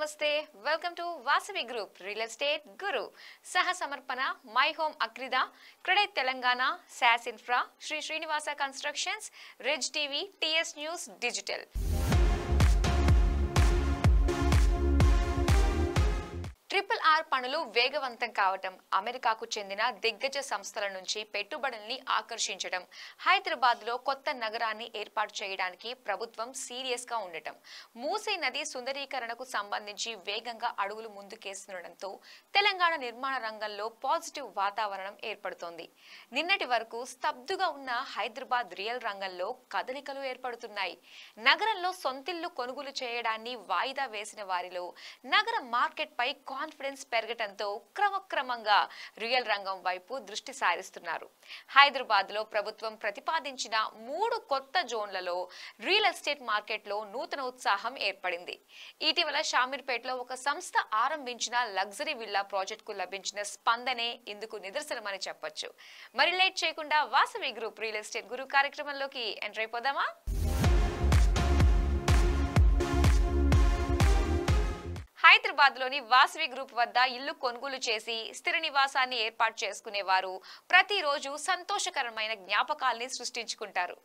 నమస్తే welcome to Vasavi group real estate guru సహ సమర్పణ మై హోమ్ అక్రిదా క్రెడిట్ తెలంగాణ సాస్ ఇన్ఫ్రా శ్రీ శ్రీనివాస కన్స్ట్రక్షన్స్ రిజ్ TV TS news digital RRR పనులు వేగవంతం కావటం అమెరికాకు చెందిన దిగ్గజ సంస్థల నుంచి పెట్టుబడుల్ని ఆకర్షించడం హైదరాబాద్ లో కొత్త నగరాన్ని ఏర్పాటు చేయడానికి ప్రభుత్వం సీరియస్ గా ఉండటం మూసీ నది సుందరీకరణకు సంబంధించి వేగంగా అడుగులు ముందుకేస్తుండటంతో తెలంగాణ నిర్మాణ రంగంలో పాజిటివ్ వాతావరణం ఏర్పడుతోంది. నిన్నటి వరకు స్తబ్దుగా ఉన్న హైదరాబాద్ రియల్ రంగంలో కదలికలు ఏర్పడుతున్నాయి. నగరంలో సొంతిల్లు కొనుగోలు చేయడాన్ని వాయిదా వేసిన వారిలో నగర మార్కెట్ పై కాన్ఫిడెన్స్ పెరగటంతో క్రమక్రమంగా రియల్ రంగం వైపు దృష్టి సారిస్తున్నారు. హైదరాబాద్ లో ప్రభుత్వం ప్రతిపాదించిన 3 కొత్త జోన్లలో రియల్ ఎస్టేట్ మార్కెట్ లో నూతన ఉత్సాహం ఏర్పడింది. ఇటీవల షామీర్పేటలో ఒక సంస్థ ఆరంభించిన లగ్జరీ విల్లా ప్రాజెక్ట్ కు లభించిన స్పందనే ఇందుకు నిదర్శనమని చెప్పొచ్చు. మరి లేట్ చేయకుండా వాసవి గ్రూప్ రియల్ ఎస్టేట్ గురు కార్యక్రమంలోకి ఎంటర్ అయిపోదామా? హైదరాబాద్ లోని వాసవి గ్రూప్ వద్ద ఇల్లు కొనుగోలు చేసి స్థిర నివాసాన్ని ఏర్పాటు చేసుకునేవారు ప్రతిరోజు సంతోషకరమైన జ్ఞాపకాల్ని సృష్టించుకుంటారు.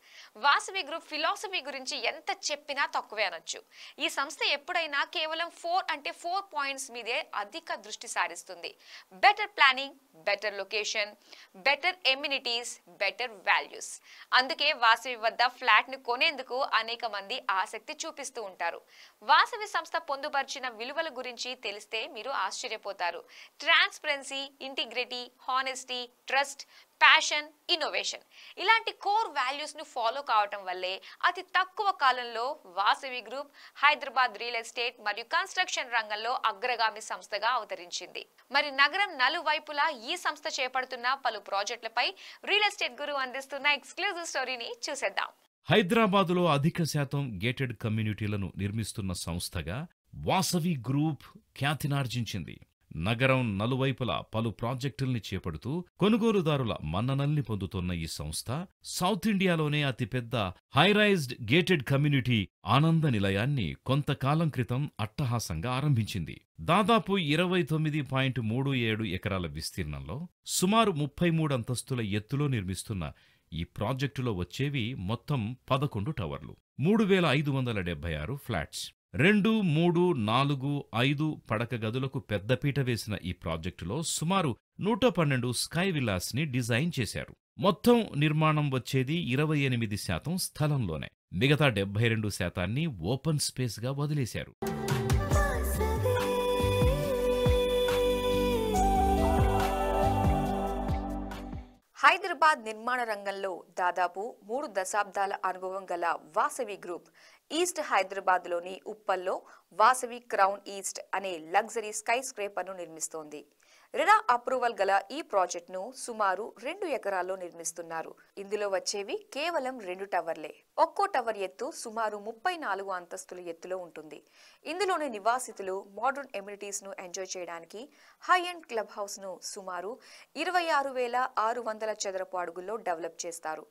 వాసవి గ్రూప్ ఫిలాసఫీ గురించి ఎంత చెప్పినా తక్కువే అనొచ్చు. ఈ సంస్థ ఎప్పుడైనా కేవలం 4 పాయింట్స్ మీదే అధిక దృష్టి సారిస్తుంది. Better planning, better location, better amenities, better values. అందుకే వాసవి వద్ద ఫ్లాట్ ను కొనేందుకు అనేక మంది ఆసక్తి చూపిస్తూ ఉంటారు. వాసవి సంస్థ పొందుపరిచిన విలువల గురించి తెలిస్తే మీరు ఆశ్చర్యపోతారు. Transparency, integrity, honesty, trust, passion, innovation ఇలాంటి కోర్ వాల్యూస్ ను ఫాలో కావటం వల్లే అతి తక్కువ కాలంలో Vasavi group Hyderabad real estate మరియు కన్స్ట్రక్షన్ రంగంలో అగ్రగామి సంస్థగా అవతరించింది. మరి నగరం నలువైపులా ఈ సంస్థ చేపడుతున్న పలు ప్రాజెక్టులపై రియల్ ఎస్టేట్ గురు అందిస్తున్న ఎక్స్క్లూజివ్ స్టోరీని చూసేద్దాం. హైదరాబాదులో అధిక శాతం గేటెడ్ కమ్యూనిటీలను నిర్మిస్తున్న సంస్థగా వాసవి గ్రూప్ ఖ్యాతినార్జించింది. నగరం నలువైపులా పలు ప్రాజెక్టుల్ని చేపడుతూ కొనుగోలుదారుల మన్ననల్ని పొందుతున్న ఈ సంస్థ సౌత్ ఇండియాలోనే అతిపెద్ద హైరైజ్డ్ గేటెడ్ కమ్యూనిటీ ఆనంద నిలయాన్ని కొంతకాలం క్రితం అట్టహాసంగా ఆరంభించింది. దాదాపు 29.37 ఎకరాల విస్తీర్ణంలో సుమారు 33 అంతస్తుల ఎత్తులో నిర్మిస్తున్న ఈ ప్రాజెక్టులో వచ్చేవి మొత్తం 11 టవర్లు, 3576 ఫ్లాట్స్. 2, 3, 4, 5 పడక గదులకు పెద్దపీట వేసిన ఈ ప్రాజెక్టులో సుమారు 112 స్కై విల్లాస్ ని డిజైన్ చేశారు. మొత్తం నిర్మాణం వచ్చేది 28% స్థలంలోనే. మిగతా 72% ఓపెన్ స్పేస్ గా వదిలేశారు. హైదరాబాద్ నిర్మాణ రంగంలో దాదాపు 3 దశాబ్దాల అనుభవం గల వాసవి గ్రూప్ ఈస్ట్ హైదరాబాద్ లోని ఉప్పల్లో వాసవి క్రౌన్ ఈస్ట్ అనే లగ్జరీ స్కై స్క్రేపర్ను నిర్మిస్తోంది. రెరా అప్రూవల్ గల ఈ ప్రాజెక్టును సుమారు 2 ఎకరాల్లో నిర్మిస్తున్నారు. ఇందులో వచ్చేవి కేవలం 2 టవర్లే. ఒక్కో టవర్ ఎత్తు సుమారు 34 అంతస్తుల ఎత్తులో ఉంటుంది. ఇందులోని నివాసితులు మోడర్న్ ఎమ్యూనిటీస్ ను ఎంజాయ్ చేయడానికి హై అండ్ క్లబ్ హౌస్ ను సుమారు 26,600 చదరపు అడుగుల్లో డెవలప్ చేస్తారు.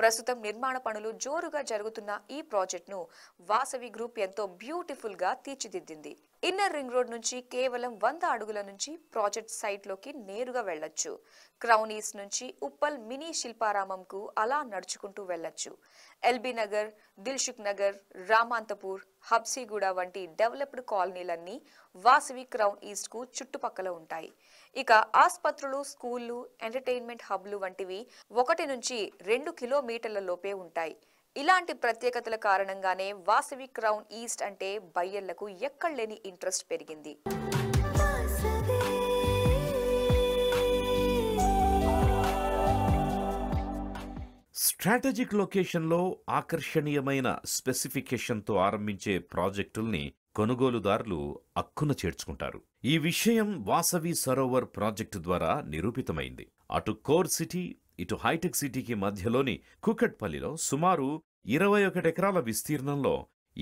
ప్రస్తుతం నిర్మాణ పనులు జోరుగా జరుగుతున్న ఈ ప్రాజెక్టును వాసవి గ్రూప్ ఎంతో బ్యూటిఫుల్ గా తీర్చిదిద్దింది. ఇన్నర్ రింగ్ రోడ్ నుంచి కేవలం 100 అడుగుల నుంచి ప్రాజెక్ట్ సైట్ లోకి నేరుగా వెళ్లొచ్చు. క్రౌన్ ఈస్ట్ నుంచి ఉప్పల్ మినీ శిల్పారామంకు అలా నడుచుకుంటూ వెళ్లొచ్చు. ఎల్బీ నగర్, దిల్సుఖ్ నగర్, రామాంతపూర్, హబ్సీగూడ వంటి డెవలప్డ్ కాలనీలన్నీ వాసవి క్రౌన్ ఈస్ట్ కు చుట్టుపక్కల ఉంటాయి. ఇక ఆస్పత్రులు, స్కూళ్లు, ఎంటర్టైన్మెంట్ హబ్లు వంటివి 1 నుంచి 2 కిలోమీటర్ల లోపే ఉంటాయి. ఇలాంటి ప్రత్యేకతల కారణంగానే వాసవి క్రౌన్ ఈస్ట్ అంటే బయ్యర్లకు ఎక్కడలేని ఇంట్రెస్ట్ పెరిగింది. స్ట్రాటజిక్ లొకేషన్లో ఆకర్షణీయమైన స్పెసిఫికేషన్తో ఆరంభించే ప్రాజెక్టుల్ని కొనుగోలుదారులు అక్కున చేర్చుకుంటారు. ఈ విషయం వాసవి సరోవర్ ప్రాజెక్టు ద్వారా నిరూపితమైంది. అటు కోర్ సిటీ, ఇటు హైటెక్ సిటీకి మధ్యలోని కుకట్పల్లిలో సుమారు 21 ఎకరాల విస్తీర్ణంలో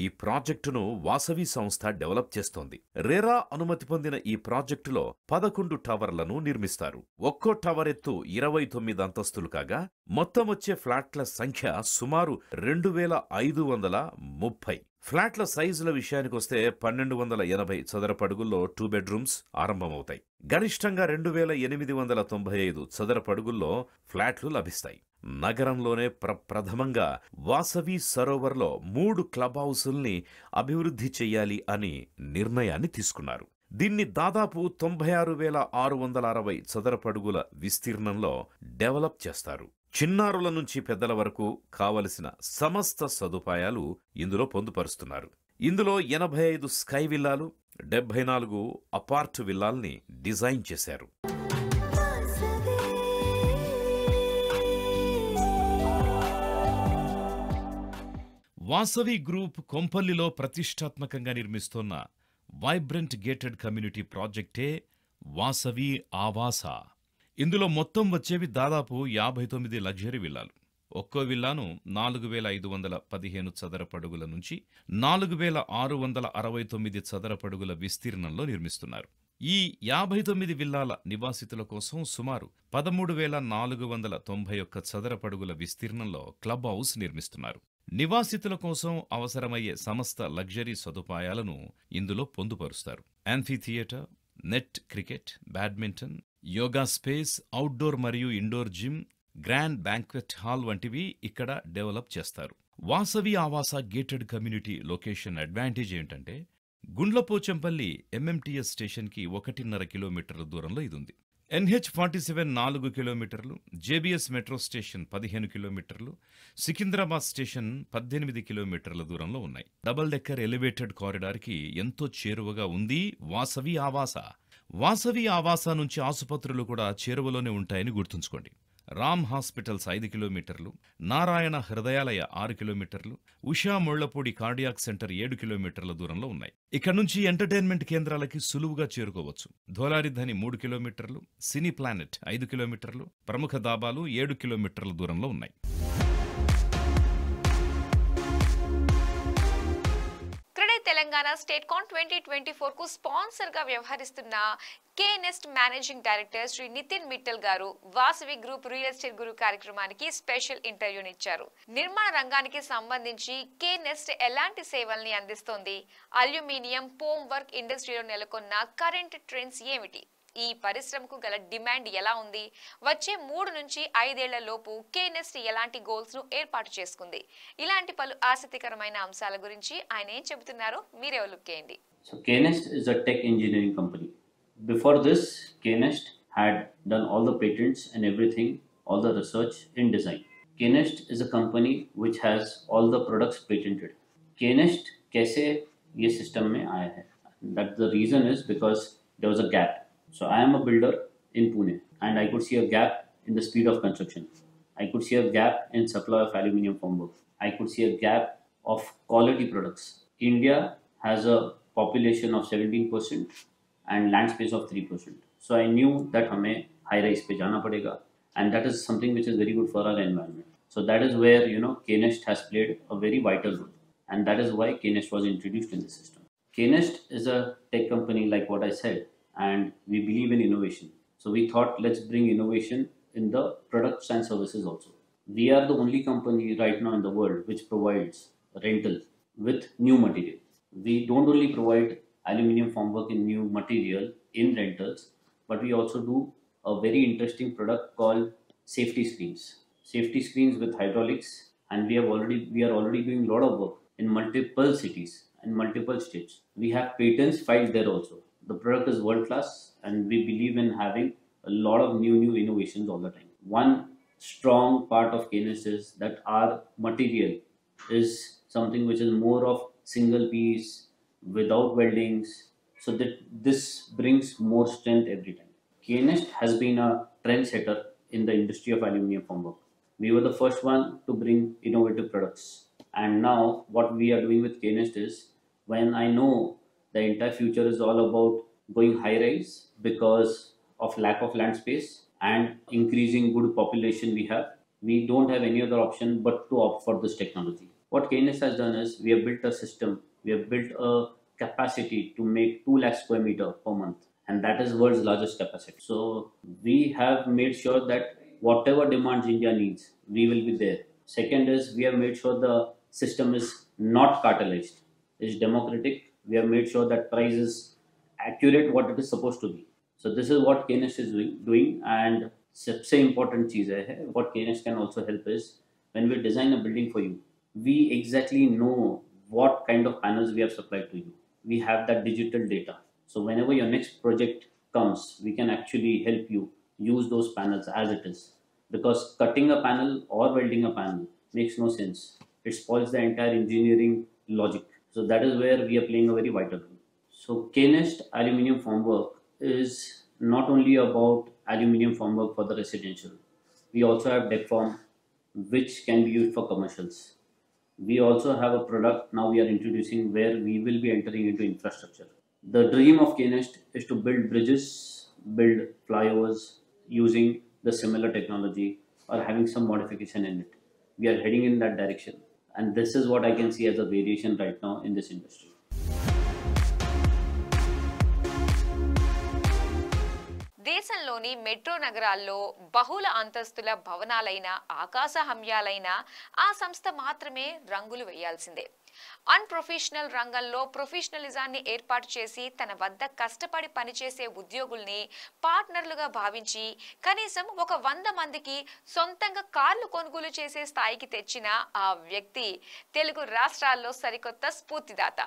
ఈ ప్రాజెక్టును వాసవి సంస్థ డెవలప్ చేస్తోంది. రెరా అనుమతి పొందిన ఈ ప్రాజెక్టులో 11 టవర్లను నిర్మిస్తారు. ఒక్కో టవర్ ఎత్తు 29 అంతస్తులు కాగా మొత్తం వచ్చే ఫ్లాట్ల సంఖ్య సుమారు 2530. ఫ్లాట్ల సైజుల విషయానికొస్తే 1280 చదరపడుగుల్లో 2 బెడ్రూమ్స్ ఆరంభమవుతాయి. గరిష్టంగా 2895 చదరపడుగుల్లో ఫ్లాట్లు లభిస్తాయి. నగరంలోనే ప్రప్రథమంగా వాసవి సరోవర్లో 3 క్లబ్ హౌసుల్ని అభివృద్ధి చెయ్యాలి అని నిర్ణయాన్ని తీసుకున్నారు. దీన్ని దాదాపు 96,660 చదరపడుగుల విస్తీర్ణంలో డెవలప్ చేస్తారు. చిన్నారుల నుంచి పెద్దల వరకు కావలసిన సమస్త సదుపాయాలు ఇందులో పొందుపరుస్తున్నారు. ఇందులో 85 స్కై విల్లాలు, 74 అపార్ట్ విల్లాల్ని డిజైన్ చేశారు. వాసవి గ్రూప్ కొంపల్లిలో ప్రతిష్టాత్మకంగా నిర్మిస్తోన్న వైబ్రెంట్ గేటెడ్ కమ్యూనిటీ ప్రాజెక్టే వాసవి ఆవాస. ఇందులో మొత్తం వచ్చేవి దాదాపు 59 లగ్జరీ విల్లాలు. ఒక్కో విల్లాను 4,515 చదరపడుగుల నుంచి 4,669 చదరపడుగుల విస్తీర్ణంలో నిర్మిస్తున్నారు. ఈ 59 విల్లాల నివాసితుల కోసం సుమారు 13,491 చదరపడుగుల విస్తీర్ణంలో క్లబ్ హౌస్ నిర్మిస్తున్నారు. నివాసితుల కోసం అవసరమయ్యే సమస్త లగ్జరీ సదుపాయాలను ఇందులో పొందుపరుస్తారు. Amphitheatre, net cricket, badminton, yoga space, outdoor మరియు indoor gym, grand banquet hall వంటివి ఇక్కడ డెవలప్ చేస్తారు. Vasavi Avasa gated community location advantage ఏంటంటే గుండ్లపోచంపల్లి ఎంఎంటీఎస్ స్టేషన్కి 1.5 కిలోమీటర్ల దూరంలో ఇదుంది. NH47 4 కిలోమీటర్లు, జేబీఎస్ మెట్రో స్టేషన్ 15 కిలోమీటర్లు, సికింద్రాబాద్ స్టేషన్ 18 కిలోమీటర్ల దూరంలో ఉన్నాయి. డబుల్ డెక్కర్ ఎలివేటెడ్ కారిడార్కి ఎంతో చేరువగా ఉంది వాసవి ఆవాస. వాసవి ఆవాస నుంచి ఆసుపత్రులు కూడా చేరువలోనే ఉంటాయని గుర్తుంచుకోండి. రామ్ హాస్పిటల్స్ 5 కిలోమీటర్లు, నారాయణ హృదయాలయ 6 కిలోమీటర్లు, ఉషా ముళ్లపూడి కార్డియాక్ సెంటర్ 7 కిలోమీటర్ల దూరంలో ఉన్నాయి. ఇక్కడ నుంచి ఎంటర్టైన్మెంట్ కేంద్రాలకి సులువుగా చేరుకోవచ్చు. ధోలారిధని 3 కిలోమీటర్లు, సినీ ప్లానెట్ 5 కిలోమీటర్లు, ప్రముఖ దాబాలు 7 కిలోమీటర్ల దూరంలో ఉన్నాయి. తెలంగాణ స్టేట్ కాన్ 2024 కు స్పాన్సర్ గా వ్యవహరిస్తున్న కేనెస్ట్ మేనేజింగ్ డైరెక్టర్ శ్రీ నితిన్ మిట్టల్ గారు వాసవి గ్రూప్ రియల్ ఎస్టేట్ గురు కార్యక్రమానికి స్పెషల్ ఇంటర్వ్యూనిచ్చారు. నిర్మాణ రంగానికి సంబంధించి కేనెస్ట్ ఎలాంటి సేవల్ని అందిస్తోంది, అల్యూమినియం ఫోమ్ వర్క్ ఇండస్ట్రీలో నెలకొన్న కరెంట్ ట్రెండ్స్ ఏమిటి, ఈ పరిశ్రమకు గల డిమాండ్ ఎలా ఉంది, వచ్చే 3 నుంచి 5 ఏళ్ల లోపు కేనెస్ట్ ఎలాంటి గోల్స్ ను ఏర్పాటు చేసుకుంది, ఇలాంటి పలు ఆసక్తికరమైన అంశాల గురించి ఆయన ఏం చెబుతున్నారో మీరే లుక్ చేయండి. So KNest is a tech engineering company. Before this, KNest had done all the patents and everything, all the research in design. KNest is a company which has all the products patented. KNest कैसे ये system में आया है? That the reason is because there was a gap. So I am a builder in Pune and I could see a gap in the speed of construction. I could see a gap in supply of aluminium formwork. I could see a gap of quality products. India has a population of 17% and land space of 3%. So I knew that हमें high rise पे जाना पड़ेगा and that is something which is very good for our environment. So that is where KNest has played a very vital role and that is why KNest was introduced in the system. KNest is a tech company like what I said and we believe in innovation. So we thought let's bring innovation in the products and services also. We are the only company right now in the world which provides rental with new material. We don't only provide aluminium formwork in new material in rentals, but we also do a very interesting product called safety screens. Safety screens with hydraulics, and we are already doing a lot of work in multiple cities and multiple states. We have patents filed there also. The product is world class and we believe in having a lot of new innovations all the time. One strong part of KNest is that our material is something which is more of single piece without weldings, so that this brings more strength every time. KNest has been a trendsetter in the industry of aluminium formwork. We were the first one to bring innovative products, and now what we are doing with KNest is, when I know the entire future is all about going high rise because of lack of land space and increasing good population we don't have any other option but to opt for this technology. what KNS has done is we have built a system, we have built a capacity to make 2 lakh square meter per month, and that is world's largest capacity. So we have made sure that whatever demands India needs, we will be there. Second is we have made sure the system is not cartelized, it's democratic. We have made sure that price is accurate what it is supposed to be. So this is what KNS is doing, and सबसे important चीज़ है what KNS can also help is when we design a building for you, we exactly know what kind of panels we have supplied to you. We have that digital data. So whenever your next project comes, we can actually help you use those panels as it is. Because cutting a panel or welding a panel makes no sense. It spoils the entire engineering logic. So that is where we are playing a very vital role. So KNest aluminium formwork is not only about aluminium formwork for the residential. We also have deck form, which can be used for commercials. We also have a product now we are introducing where we will be entering into infrastructure. The dream of KNest is to build bridges, build flyovers using the similar technology or having some modification in it. We are heading in that direction. And this is what I can see as a variation right now in this industry. దేశంలోని metro నగరాల్లో బహుళ అంతస్తుల భవనాలైన ఆకాశహమ్యాలైన ఆ సంస్థ మాత్రమే రంగులు వేయాల్సిందే. Unprofessional రంగంలో ప్రొఫెషనలిజాన్ని ఏర్పాటు చేసి తన వద్ద కష్టపడి పనిచేసే ఉద్యోగుల్ని పార్ట్నర్లుగా భావించి కనీసం ఒక 100 మందికి సొంతంగా కార్లు కొనుగోలు చేసే స్థాయికి తెచ్చిన ఆ వ్యక్తి తెలుగు రాష్ట్రాల్లో సరికొత్త స్ఫూర్తిదాత.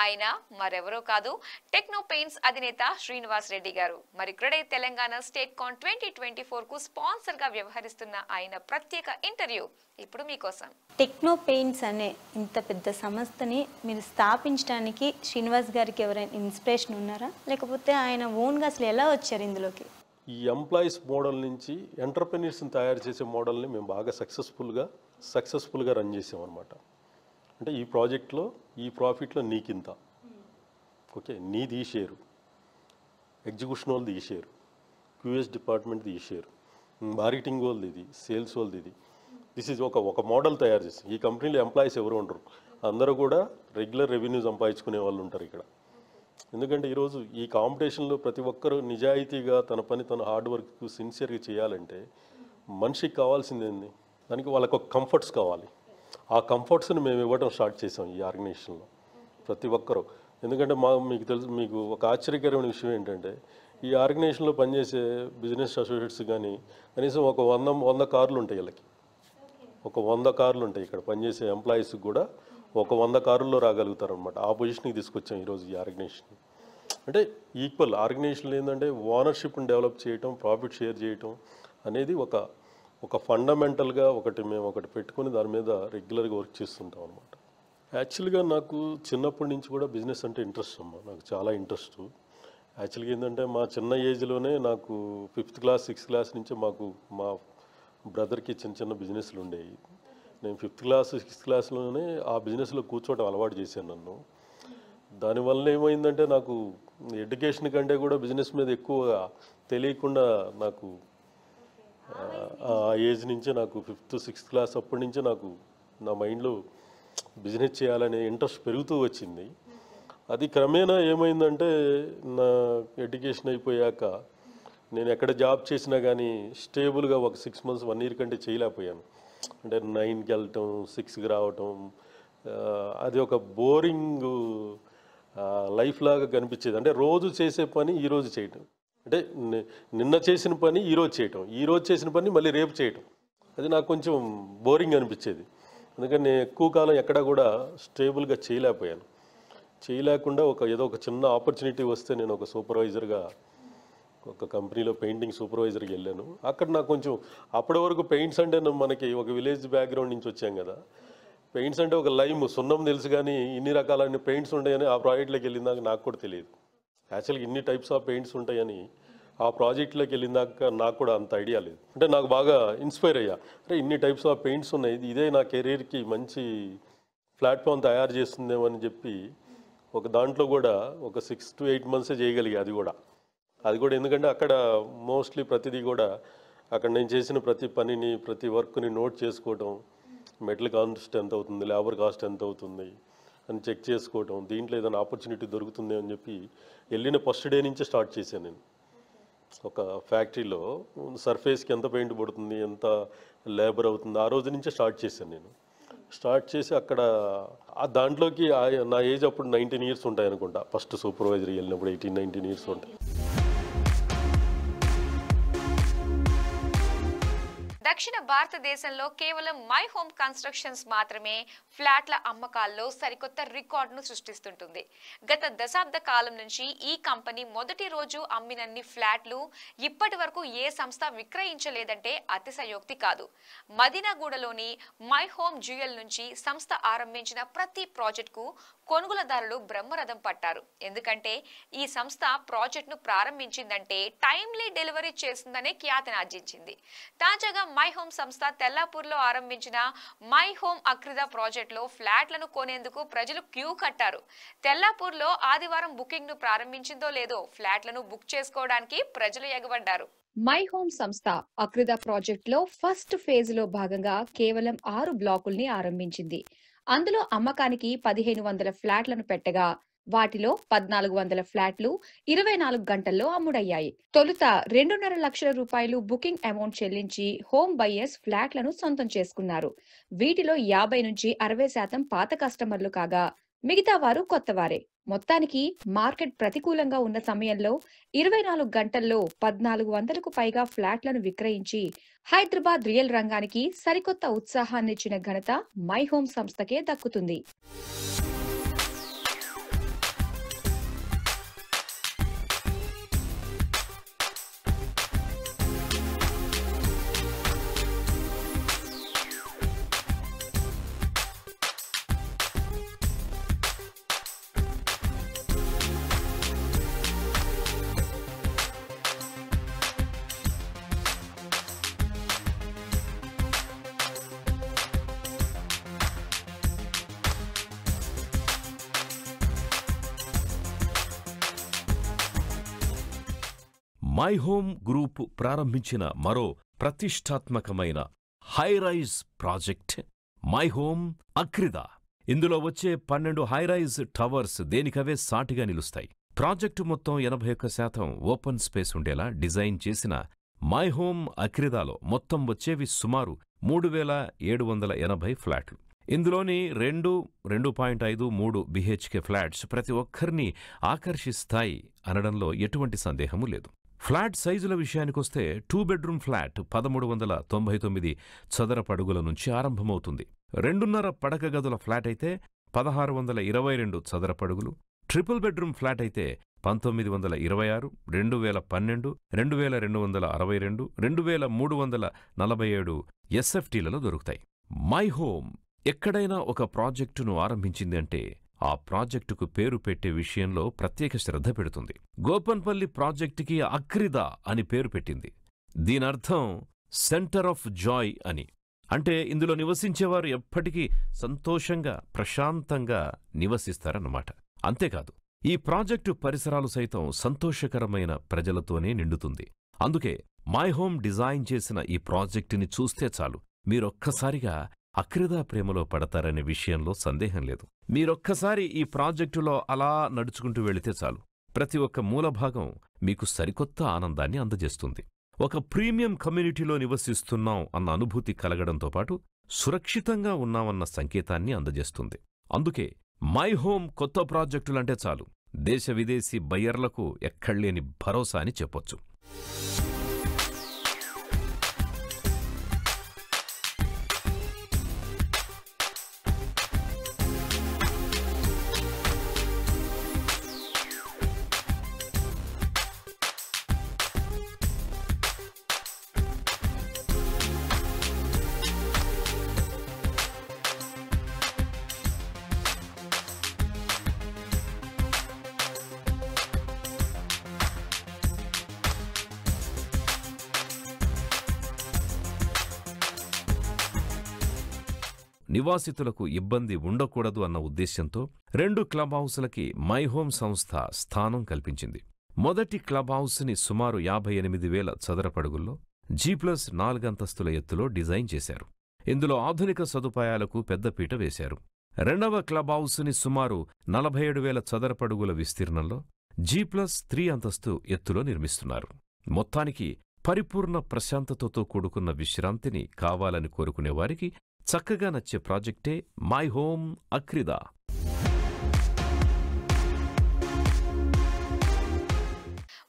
ఆయన మరెవరో కాదు, టెక్నో పెయింట్స్ అధినేత శ్రీనివాస్ రెడ్డి గారు. మరి ఇక్కడే తెలంగాణ స్టేట్ కాన్ 2024 కు స్పాన్సర్ గా వ్యవహరిస్తున్న ఆయన ప్రత్యేక ఇంటర్వ్యూ ఇప్పుడు మీకోసం. టెక్నో పెయింట్స్ అనే ఇంత పెద్ద సంస్థని మీరు స్థాపించడానికి శ్రీనివాస్ గారికి ఎవరైనా ఇన్స్పిరేషన్ ఉన్నారా, లేకపోతే ఆయన ఓన్గా అసలు ఎలా వచ్చారు ఇందులోకి? ఈ ఎంప్లాయీస్ మోడల్ నుంచి ఎంటర్ప్రెన్యూర్స్ని తయారు చేసే మోడల్ని మేము బాగా సక్సెస్ఫుల్గా రన్ చేసామన్నమాట. అంటే ఈ ప్రాజెక్ట్లో ఈ ప్రాఫిట్లో నీకింత, ఓకే, నీది ఈ షేరు, ఎగ్జిక్యూషన్ వాళ్ళది ఈ షేరు, క్యూఎస్ డిపార్ట్మెంట్ది ఈ షేరు, మార్కెటింగ్ వాళ్ళది ఇది, సేల్స్ వాళ్ళది ఇది. దిస్ ఈజ్ ఒక మోడల్ తయారు చేసి ఈ కంపెనీలో ఎంప్లాయీస్ ఎవరు ఉండరు, అందరూ కూడా రెగ్యులర్ రెవెన్యూ సంపాదించుకునే వాళ్ళు ఉంటారు ఇక్కడ. ఎందుకంటే ఈరోజు ఈ కాంపిటీషన్లో ప్రతి ఒక్కరూ నిజాయితీగా తన పని తన హార్డ్ వర్క్ సిన్సియర్గా చేయాలంటే మనిషికి కావాల్సింది ఏంది, దానికి వాళ్ళకు ఒక కంఫర్ట్స్ కావాలి. ఆ కంఫర్ట్స్ని మేము ఇవ్వడం స్టార్ట్ చేసాం ఈ ఆర్గనైజేషన్లో ప్రతి ఒక్కరూ. ఎందుకంటే మీకు తెలుసు, మీకు ఒక ఆశ్చర్యకరమైన విషయం ఏంటంటే ఈ ఆర్గనైజేషన్లో పనిచేసే బిజినెస్ అసోసియేట్స్ కానీ కనీసం ఒక 100 కార్లు ఉంటాయి వీళ్ళకి. ఒక 100 కార్లు ఉంటాయి ఇక్కడ పనిచేసే ఎంప్లాయీస్కి కూడా ఒక 100 కారుల్లో రాగలుగుతారు అనమాట. ఆ పొజిషన్కి తీసుకొచ్చాం ఈరోజు ఈ ఆర్గనైజేషన్. అంటే ఈక్వల్ ఆర్గనైజేషన్లో ఏంటంటే ఓనర్షిప్ని డెవలప్ చేయటం, ప్రాఫిట్ షేర్ చేయటం అనేది ఒక ఫండమెంటల్గా మేము ఒకటి పెట్టుకొని దాని మీద రెగ్యులర్గా వర్క్ చేస్తుంటాం అనమాట. యాక్చువల్గా నాకు చిన్నప్పటి నుంచి కూడా బిజినెస్ అంటే ఇంట్రెస్ట్ అమ్మా, నాకు చాలా ఇంట్రెస్ట్. యాక్చువల్గా ఏంటంటే మా చిన్న ఏజ్లోనే నాకు 5th క్లాస్ 6th క్లాస్ నుంచే మా బ్రదర్కి చిన్న బిజినెస్లు ఉండేవి. నేను 5th క్లాస్ 6th క్లాస్లోనే ఆ బిజినెస్లో కూర్చోవడం అలవాటు చేశాను నన్ను. దానివల్ల ఏమైందంటే నాకు ఎడ్యుకేషన్ కంటే కూడా బిజినెస్ మీద ఎక్కువగా తెలియకుండా నాకు ఆ ఏజ్ నుంచే నాకు 5th 6th క్లాస్ అప్పటి నుంచే నాకు నా మైండ్లో బిజినెస్ చేయాలనే ఇంట్రెస్ట్ పెరుగుతూ వచ్చింది. అది క్రమేణా ఏమైందంటే నా ఎడ్యుకేషన్ అయిపోయాక నేను ఎక్కడ జాబ్ చేసినా కానీ స్టేబుల్గా ఒక 6 months 1 year కంటే చేయలేకపోయాను. అంటే 9కి వెళ్ళటం 6కి రావటం, అది ఒక బోరింగ్ లైఫ్ లాగా కనిపించేది. అంటే రోజు చేసే పని ఈరోజు చేయటం, అంటే నిన్న చేసిన పని ఈరోజు చేయటం, ఈరోజు చేసిన పని మళ్ళీ రేపు చేయటం, అది నాకు కొంచెం బోరింగ్ అనిపించేది. అందుకని నేను ఎక్కువ కాలం ఎక్కడా కూడా స్టేబుల్గా చేయలేకుండా ఏదో ఒక చిన్న ఆపర్చునిటీ వస్తే నేను ఒక సూపర్వైజర్గా ఒక కంపెనీలో పెయింటింగ్ సూపర్వైజర్కి వెళ్ళాను. అక్కడ నాకు కొంచెం అప్పటి వరకు పెయింట్స్ అంటే మనకి ఒక విలేజ్ బ్యాక్గ్రౌండ్ నుంచి వచ్చాం కదా, పెయింట్స్ అంటే ఒక లైమ్ సున్నం తెలుసు కానీ ఇన్ని రకాలైన పెయింట్స్ ఉంటాయని ఆ ప్రాజెక్ట్లోకి వెళ్ళిందాక నాకు కూడా తెలియదు. యాక్చువల్గా ఇన్ని టైప్స్ ఆఫ్ పెయింట్స్ ఉంటాయని ఆ ప్రాజెక్ట్లోకి వెళ్ళిందాక నాకు కూడా అంత ఐడియా లేదు. అంటే నాకు బాగా ఇన్స్పైర్ అయ్యా, అంటే ఇన్ని టైప్స్ ఆఫ్ పెయింట్స్ ఉన్నాయి, ఇదే నా కెరీర్కి మంచి ప్లాట్ఫామ్ తయారు చేస్తుందేమో అని చెప్పి ఒక దాంట్లో కూడా ఒక 6 to 8 months చేయగలిగా. అది కూడా ఎందుకంటే అక్కడ మోస్ట్లీ ప్రతిదీ కూడా అక్కడ నేను చేసిన ప్రతి పనిని ప్రతి వర్క్ని నోట్ చేసుకోవడం, మెటల్ కాస్ట్ ఎంత అవుతుంది, లేబర్ కాస్ట్ ఎంత అవుతుంది అని చెక్ చేసుకోవటం, దీంట్లో ఏదైనా ఆపర్చునిటీ దొరుకుతుంది అని చెప్పి వెళ్ళిన ఫస్ట్ డే నుంచే స్టార్ట్ చేశాను నేను. ఒక ఫ్యాక్టరీలో సర్ఫేస్కి ఎంత పెయింట్ పడుతుంది, ఎంత లేబర్ అవుతుంది, ఆ రోజు నుంచే స్టార్ట్ చేశాను నేను. స్టార్ట్ చేసి అక్కడ దాంట్లోకి నా ఏజ్ అప్పుడు 19 years ఉంటాయి అనుకుంటా. ఫస్ట్ సూపర్వైజర్ వెళ్ళినప్పుడు 18-19 years ఉంటాయి. దక్షిణ భారతదేశంలో కేవలం మై హోమ్ కన్స్ట్రక్షన్స్ మాత్రమే ఫ్లాట్ల అమ్మకాల్లో సరికొత్త రికార్డును సృష్టిస్తుంటుంది. గత దశాబ్ద కాలం నుంచి ఈ కంపెనీ మొదటి రోజు అమ్మినన్ని ఫ్లాట్లు ఇప్పటి వరకు ఏ సంస్థ విక్రయించలేదంటే అతిశయోక్తి కాదు. మదీనాగూడలోని మై హోమ్ జ్యువెల్ నుంచి సంస్థ ఆరంభించిన ప్రతి ప్రాజెక్టుకు కొనుగోలుదారులు బ్రహ్మరథం పట్టారు. ఎందుకంటే ఈ సంస్థ ప్రాజెక్టును ప్రారంభించిందంటే టైమ్లీ డెలివరీ చేస్తుందనే ఖ్యాతిని ఆర్జించింది. తాజాగా మై హోమ్ సంస్థ తెల్లాపూర్లో ఆరంభించిన మై హోమ్ అక్రిదా ప్రాజెక్టులో ఫ్లాట్లను కొనేందుకు ప్రజలు క్యూ కట్టారు. తెల్లాపూర్లో ఆదివారం బుకింగ్ ను ప్రారంభించిందో లేదో ఫ్లాట్లను బుక్ చేసుకోవడానికి ప్రజలు ఎగబడ్డారు. మై హోమ్ సంస్థ అక్రిదా ప్రాజెక్టులో ఫస్ట్ ఫేజ్ లో భాగంగా కేవలం 6 బ్లాకుల్ని ఆరంభించింది. అందులో అమ్మకానికి 1500 ఫ్లాట్లను పెట్టగా వాటిలో 1400 ఫ్లాట్లు 24 గంటల్లో అమ్ముడయ్యాయి. తొలుత 2.5 లక్షల రూపాయలు బుకింగ్ అమౌంట్ చెల్లించి హోమ్ బయ్యర్స్ ఫ్లాట్లను సొంతం చేసుకున్నారు. వీటిలో 50 నుంచి 60% పాత కస్టమర్లు కాగా మిగతా వారు కొత్తవారే. మొత్తానికి మార్కెట్ ప్రతికూలంగా ఉన్న సమయంలో 24 గంటల్లో 1400కు పైగా ఫ్లాట్లను విక్రయించి హైదరాబాద్ రియల్ రంగానికి సరికొత్త ఉత్సాహాన్నిచ్చిన ఘనత మై హోమ్ సంస్థకే దక్కుతుంది. మై హోమ్ గ్రూప్ ప్రారంభించిన మరో ప్రతిష్టాత్మకమైన high-rise project my home Akrida. ఇందులో వచ్చే 12 హైరైజ్ టవర్స్ దేనికవే సాటిగా నిలుస్తాయి. ప్రాజెక్టు మొత్తం 81% ఓపెన్ స్పేస్ ఉండేలా డిజైన్ చేసిన మై హోమ్ అక్రిదాలో మొత్తం వచ్చేవి సుమారు 3780 ఫ్లాట్లు. ఇందులోని 2.5, 3 BHK ఫ్లాట్స్ ప్రతి ఒక్కరిని ఆకర్షిస్తాయి అనడంలో ఎటువంటి సందేహమూ లేదు. ఫ్లాట్ సైజుల విషయానికొస్తే 2 బెడ్రూమ్ ఫ్లాట్ 1399 చదరపడుగుల నుంచి ఆరంభమవుతుంది. 2.5 పడక గదుల ఫ్లాట్ అయితే 1622 చదరపడుగులు, ట్రిపుల్ బెడ్రూమ్ ఫ్లాట్ అయితే 1926, 2012, 2262, 2347 SFTలలో దొరుకుతాయి. మై హోమ్ ఎక్కడైనా ఒక ప్రాజెక్టును ఆరంభించింది అంటే ఆ ప్రాజెక్టుకు పేరు పెట్టే విషయంలో ప్రత్యేక శ్రద్ధ పెడుతుంది. గోపన్పల్లి ప్రాజెక్టుకి అక్రిదా అని పేరు పెట్టింది. దీనర్థం సెంటర్ ఆఫ్ జాయ్ అని. అంటే ఇందులో నివసించేవారు ఎప్పటికీ సంతోషంగా, ప్రశాంతంగా నివసిస్తారన్నమాట. అంతేకాదు, ఈ ప్రాజెక్టు పరిసరాలు సైతం సంతోషకరమైన ప్రజలతోనే నిండుతుంది. అందుకే మై హోమ్ డిజైన్ చేసిన ఈ ప్రాజెక్టుని చూస్తే చాలు మీరొక్కసారిగా అక్రిదా ప్రేమలో పడతారనే విషయంలో సందేహం లేదు. మీరొక్కసారి ఈ ప్రాజెక్టులో అలా నడుచుకుంటూ వెళితే చాలు ప్రతి ఒక్క మూలభాగం మీకు సరికొత్త ఆనందాన్ని అందజేస్తుంది. ఒక ప్రీమియం కమ్యూనిటీలో నివసిస్తున్నాం అన్న అనుభూతి కలగడంతో పాటు సురక్షితంగా ఉన్నామన్న సంకేతాన్ని అందజేస్తుంది. అందుకే మై హోమ్ కొత్త ప్రాజెక్టులంటే చాలు దేశ విదేశీ బయ్యర్లకు ఎక్కడ్లేని భరోసా అని చెప్పొచ్చు. నివాసితులకు ఇబ్బంది ఉండకూడదు అన్న ఉద్దేశ్యంతో 2 క్లబ్ హౌసులకి మై హోమ్ సంస్థ స్థానం కల్పించింది. మొదటి క్లబ్ హౌస్ని సుమారు 58,000 చదరపడుగుల్లో G+4 అంతస్తుల ఎత్తులో డిజైన్ చేశారు. ఇందులో ఆధునిక సదుపాయాలకు పెద్దపీట వేశారు. రెండవ క్లబ్ హౌస్ని సుమారు 47,000 చదరపడుగుల విస్తీర్ణంలో G+3 అంతస్తు ఎత్తులో నిర్మిస్తున్నారు. మొత్తానికి పరిపూర్ణ ప్రశాంతతతో కూడుకున్న విశ్రాంతిని కావాలని కోరుకునేవారికి చక్కగా నచ్చే ప్రాజెక్టే మై హోమ్ అక్రిదా.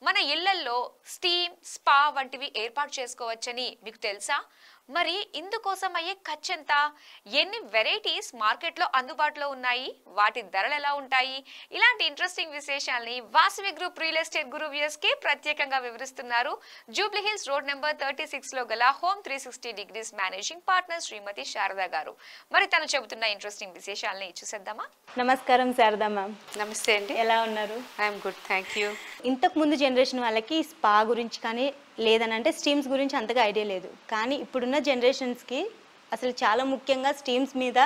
మన ఇళ్లల్లో స్టీమ్, స్పా వంటివి ఏర్పాటు చేసుకోవచ్చని మీకు తెలుసా? మరి ఇందుకోసం అయ్యే ఖర్చెంత? ఎన్ని వెరైటీస్ మార్కెట్లో అందుబాటులో ఉన్నాయి? వాటి ధరలు ఎలా ఉంటాయి? ఇలాంటి ఇంట్రెస్టింగ్ విశేషాల్ని Vasavi group real estate guru వ్యూయర్స్కి ప్రత్యేకంగా వివరిస్తున్నారు జూబ్లీ హిల్స్ రోడ్ నెంబర్ 36లో గల home 360 degrees managing partner Shrimati Sharada గారు. మరి తను చెబుతున్న ఇంట్రెస్టింగ్ విశేషాలని చూసేద్దామా? నమస్కారం శారదా మ్యామ్. నమస్తే అండి. ఎలా ఉన్నారు? I'm good, thank you. ఇంతకు ముందు జనరేషన్ వాళ్ళకి స్పా గురించి కానీ లేదనంటే స్టీమ్స్ గురించి అంతగా ఐడియా లేదు. కానీ ఇప్పుడున్న జనరేషన్స్కి అసలు చాలా ముఖ్యంగా స్టీమ్స్ మీద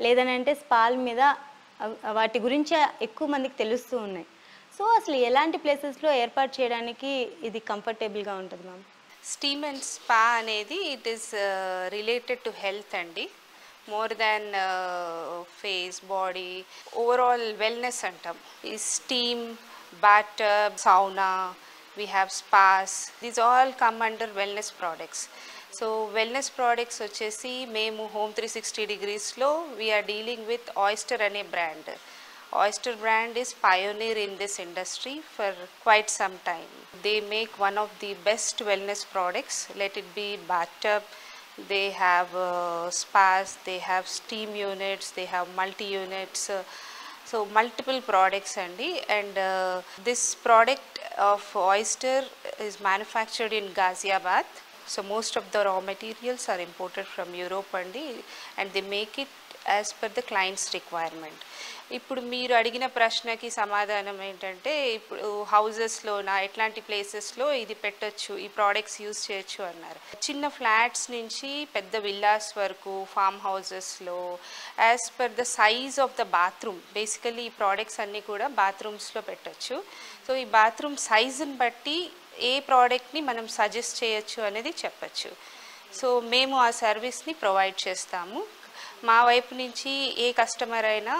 లేదనంటే స్పాల్ మీద వాటి గురించి ఎక్కువ మందికి తెలుస్తూ ఉన్నాయి. సో అసలు ఎలాంటి ప్లేసెస్లో ఏర్పాటు చేయడానికి ఇది కంఫర్టబుల్గా ఉంటుంది మ్యామ్? స్టీమ్ అండ్ స్పా అనేది it is related to health అండి. More than face, body, overall wellness అంటాం. ఈ steam, bath, sauna, we have spas, these all come under wellness products. So wellness products వచ్చేసి మేము home 360 degrees లో we are dealing with Oyster అనే brand. Oyster brand is pioneer in this industry for quite some time. They make one of the best wellness products. Let it be bathtub, they have spas, they have steam units, they have multi units. So multiple products andi, and this product of Oyster is manufactured in Ghaziabad. So most of the raw materials are imported from Europe andi, and they make it as per the client's requirement. ఇప్పుడు మీరు అడిగిన ప్రశ్నకి సమాధానం ఏంటంటే, ఇప్పుడు హౌజెస్లోనా ఎట్లాంటి ప్లేసెస్లో ఇది పెట్టచ్చు, ఈ ప్రోడక్ట్స్ యూజ్ చేయొచ్చు అన్నారు. చిన్న ఫ్లాట్స్ నుంచి పెద్ద విల్లాస్ వరకు, ఫామ్ హౌజెస్లో as per the size of the bathroom, basically ఈ ప్రోడక్ట్స్ అన్నీ కూడా బాత్రూమ్స్లో పెట్టచ్చు. సో ఈ బాత్రూమ్ సైజుని బట్టి ఏ ప్రోడక్ట్ని మనం సజెస్ట్ చేయొచ్చు అనేది చెప్పచ్చు. సో మేము ఆ సర్వీస్ని ప్రొవైడ్ చేస్తాము. మా వైపు నుంచి ఏ కస్టమర్ అయినా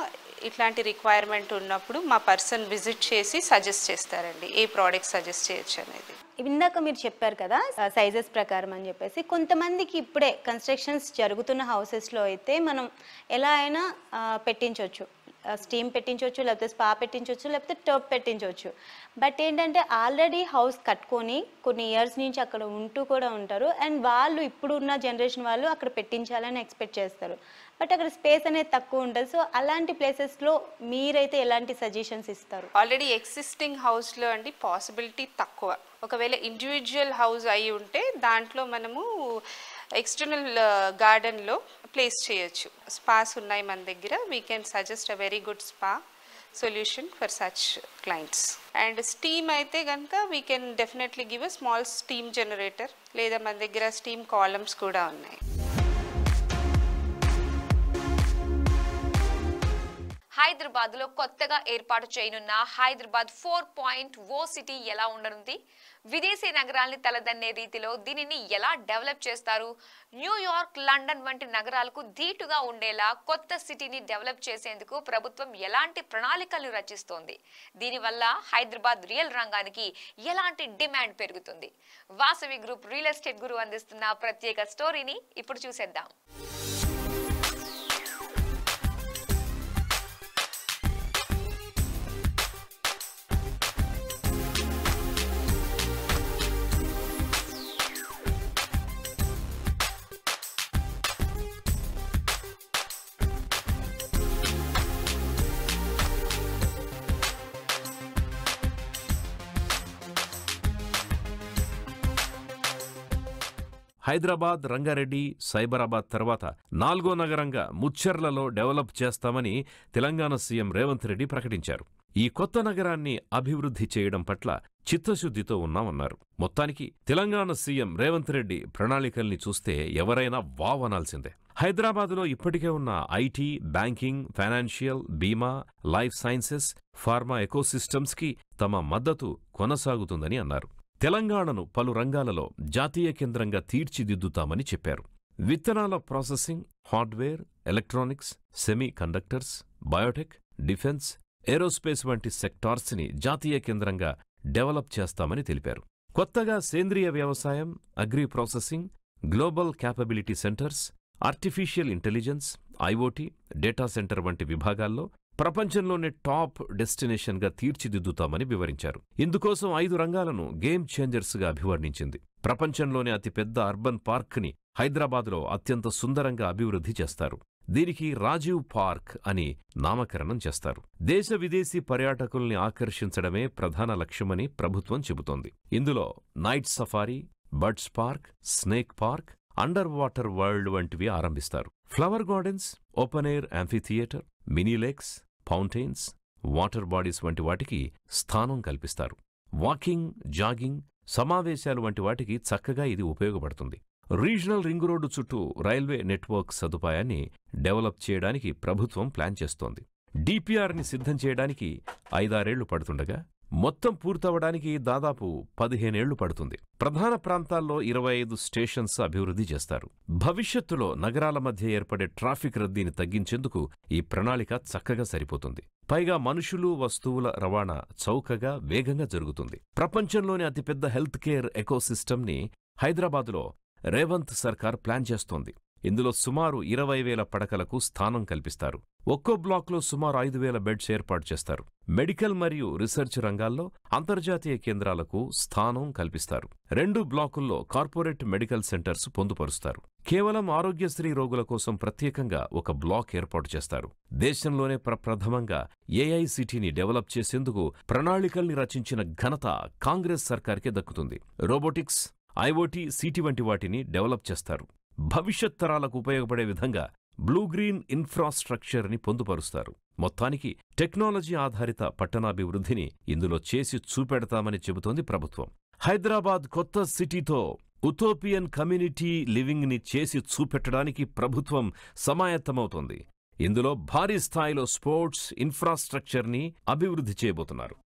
ఇట్లాంటి రిక్వైర్మెంట్ ఉన్నప్పుడు మా పర్సన్ విజిట్ చేసి సజెస్ట్ చేస్తారండి ఏ ప్రోడక్ట్ సజెస్ట్ చేయొచ్చు అనేది. ఇందాక మీరు చెప్పారు కదా సైజెస్ ప్రకారం అని చెప్పేసి, కొంతమందికి ఇప్పుడే కన్స్ట్రక్షన్స్ జరుగుతున్న హౌసెస్లో అయితే మనం ఎలా అయినా పెట్టించవచ్చు, స్టీమ్ పెట్టించవచ్చు, లేకపోతే స్పా పెట్టించవచ్చు, లేకపోతే టర్బ్ పెట్టించవచ్చు. బట్ ఏంటంటే ఆల్రెడీ హౌస్ కట్టుకొని కొన్ని ఇయర్స్ నుంచి అక్కడ ఉంటూ కూడా ఉంటారు, అండ్ వాళ్ళు ఇప్పుడు ఉన్న జనరేషన్ వాళ్ళు అక్కడ పెట్టించాలని ఎక్స్పెక్ట్ చేస్తారు. బట్ అక్కడ స్పేస్ అనేది తక్కువ ఉంటుంది. సో అలాంటి ప్లేసెస్లో మీరైతే ఎలాంటి సజెషన్స్ ఇస్తారు? ఆల్రెడీ ఎగ్జిస్టింగ్ హౌస్లో అండి పాసిబిలిటీ తక్కువ. ఒకవేళ ఇండివిజువల్ హౌస్ అయి ఉంటే దాంట్లో మనము ఎక్స్టర్నల్ గార్డెన్లో ప్లేస్ చేయొచ్చు. స్పాస్ ఉన్నాయి మన దగ్గర. We can suggest a very good spa solution for such clients. And steam అయితే కనుక we can definitely give a small steam generator, లేదా మన దగ్గర steam columns కూడా ఉన్నాయి. హైదరాబాద్లో కొత్తగా ఏర్పాటు చేయనున్న హైదరాబాద్ 4.0 సిటీ ఎలా ఉండనుంది? విదేశీ నగరాల్ని తలదన్నే రీతిలో దీనిని ఎలా డెవలప్ చేస్తారు? న్యూయార్క్, లండన్ వంటి నగరాలకు ధీటుగా ఉండేలా కొత్త సిటీని డెవలప్ చేసేందుకు ప్రభుత్వం ఎలాంటి ప్రణాళికలు రచిస్తోంది? దీనివల్ల హైదరాబాద్ రియల్ రంగానికి ఎలాంటి డిమాండ్ పెరుగుతుంది? వాసవి గ్రూప్ రియల్ ఎస్టేట్ గురు అందిస్తున్న ప్రత్యేక స్టోరీని ఇప్పుడు చూసేద్దాం. హైదరాబాద్, రంగారెడ్డి, సైబరాబాద్ తర్వాత 4వ నగరంగా ముచ్చెర్లలో డెవలప్ చేస్తామని తెలంగాణ సీఎం రేవంత్ రెడ్డి ప్రకటించారు. ఈ కొత్త నగరాన్ని అభివృద్ధి చేయడం పట్ల చిత్తశుద్ధితో ఉన్నామన్నారు. మొత్తానికి తెలంగాణ సీఎం రేవంత్ రెడ్డి ప్రణాళికల్ని చూస్తే ఎవరైనా వావ్ అనాల్సిందే. హైదరాబాదులో ఇప్పటికే ఉన్న ఐటీ, బ్యాంకింగ్, ఫైనాన్షియల్, బీమా, లైఫ్ సైన్సెస్, ఫార్మా ఎకోసిస్టమ్స్కి తమ మద్దతు కొనసాగుతుందని అన్నారు. తెలంగాణను పలు రంగాలలో జాతీయ కేంద్రంగా తీర్చిదిద్దుతామని చెప్పారు. విత్తనాల processing, hardware, electronics, semi conductors, Biotech, defence, aerospace వంటి సెక్టార్స్ని జాతీయ కేంద్రంగా డెవలప్ చేస్తామని తెలిపారు. కొత్తగా సేంద్రియ వ్యవసాయం, agri processing, global capability centres, artificial intelligence, IoT, data centre వంటి విభాగాల్లో ప్రపంచంలోనే టాప్ డెస్టినేషన్గా తీర్చిదిద్దుతామని వివరించారు. ఇందుకోసం 5 రంగాలను గేమ్ చేంజర్స్గా అభివర్ణించింది. ప్రపంచంలోనే అతిపెద్ద అర్బన్ పార్క్ని హైదరాబాద్లో అత్యంత సుందరంగా అభివృద్ధి చేస్తారు. దీనికి రాజీవ్ పార్క్ అని నామకరణం చేస్తారు. దేశ విదేశీ పర్యాటకుల్ని ఆకర్షించడమే ప్రధాన లక్ష్యమని ప్రభుత్వం చెబుతోంది. ఇందులో night safari, birds park, snake park, underwater world వంటివి ఆరంభిస్తారు. Flower gardens, open air amphitheatre, mini lakes, fountains, water bodies వంటి వాటికి స్థానం కల్పిస్తారు. వాకింగ్, జాగింగ్, సమావేశాలు వంటి వాటికి చక్కగా ఇది ఉపయోగపడుతుంది. రీజనల్ రింగ్ రోడ్డు చుట్టూ రైల్వే నెట్వర్క్ సదుపాయాన్ని డెవలప్ చేయడానికి ప్రభుత్వం ప్లాన్ చేస్తోంది. డిపిఆర్ని సిద్ధం చేయడానికి 5-6 ఏళ్లు పడుతుండగా మొత్తం పూర్తవడానికి దాదాపు 15 ఏళ్లు పడుతుంది. ప్రధాన ప్రాంతాల్లో 25 స్టేషన్స్ అభివృద్ధి చేస్తారు. భవిష్యత్తులో నగరాల మధ్య ఏర్పడే ట్రాఫిక్ రద్దీని తగ్గించేందుకు ఈ ప్రణాళిక చక్కగా సరిపోతుంది. పైగా మనుషులు, వస్తువుల రవాణా చౌకగా, వేగంగా జరుగుతుంది. ప్రపంచంలోని అతిపెద్ద హెల్త్ కేర్ ఎకోసిస్టమ్ని హైదరాబాదులో రేవంత్ సర్కార్ ప్లాన్ చేస్తోంది. ఇందులో సుమారు 20,000 పడకలకు స్థానం కల్పిస్తారు. ఒక్కో బ్లాక్లో సుమారు 5,000 బెడ్స్ ఏర్పాటు చేస్తారు. మెడికల్ మరియు రీసెర్చ్ రంగాల్లో అంతర్జాతీయ కేంద్రాలకు స్థానం కల్పిస్తారు. 2 బ్లాకుల్లో కార్పొరేట్ మెడికల్ సెంటర్స్ పొందుపరుస్తారు. కేవలం ఆరోగ్యశ్రీ రోగుల కోసం ప్రత్యేకంగా ఒక బ్లాక్ ఏర్పాటు చేస్తారు. దేశంలోనే ప్రప్రథమంగా ఏఐసిటిని డెవలప్ చేసేందుకు ప్రణాళికల్ని రచించిన ఘనత కాంగ్రెస్ సర్కార్కే దక్కుతుంది. రోబోటిక్స్, ఐఓటీ, సిటీ వంటి వాటిని డెవలప్ చేస్తారు. భవిష్యత్ తరాలకు ఉపయోగపడే విధంగా బ్లూ గ్రీన్ ఇన్ఫ్రాస్ట్రక్చర్ని పొందుపరుస్తారు. మొత్తానికి టెక్నాలజీ ఆధారిత పట్టణాభివృద్ధిని ఇందులో చేసి చూపెడతామని చెబుతోంది ప్రభుత్వం. హైదరాబాద్ కొత్త సిటీతో ఉటోపియన్ కమ్యూనిటీ లివింగ్ని చేసి చూపెట్టడానికి ప్రభుత్వం సమాయత్తమవుతోంది. ఇందులో భారీ స్థాయిలో స్పోర్ట్స్ ఇన్ఫ్రాస్ట్రక్చర్ని అభివృద్ధి చేయబోతున్నారు.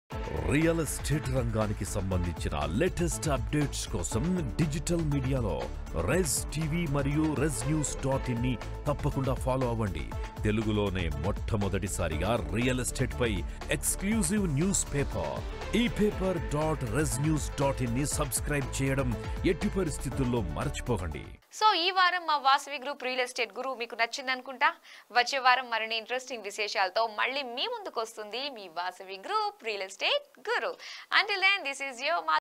రియల్ ఎస్టేట్ రంగానికి సంబంధించిన లేటెస్ట్ అప్డేట్స్ కోసం డిజిటల్ మీడియాలో రెజ్ టీవీ మరియు reznews.in ని తప్పకుండా ఫాలో అవ్వండి. తెలుగులోనే మొట్టమొదటిసారిగా రియల్ ఎస్టేట్ పై ఎక్స్క్లూజివ్ న్యూస్ పేపర్ ePaper.reznews.in ని సబ్స్క్రైబ్ చేయడం ఎట్టి పరిస్థితుల్లో మర్చిపోకండి. సో ఈ వారం మా వాసవి గ్రూప్ రియల్ ఎస్టేట్ గురు మీకు నచ్చింది అనుకుంటా. వచ్చే వారం మరిన్ని ఇంట్రెస్టింగ్ విశేషాలతో మళ్ళీ మీ ముందుకు వస్తుంది మీ Vasavi group real estate guru. Until then, this is your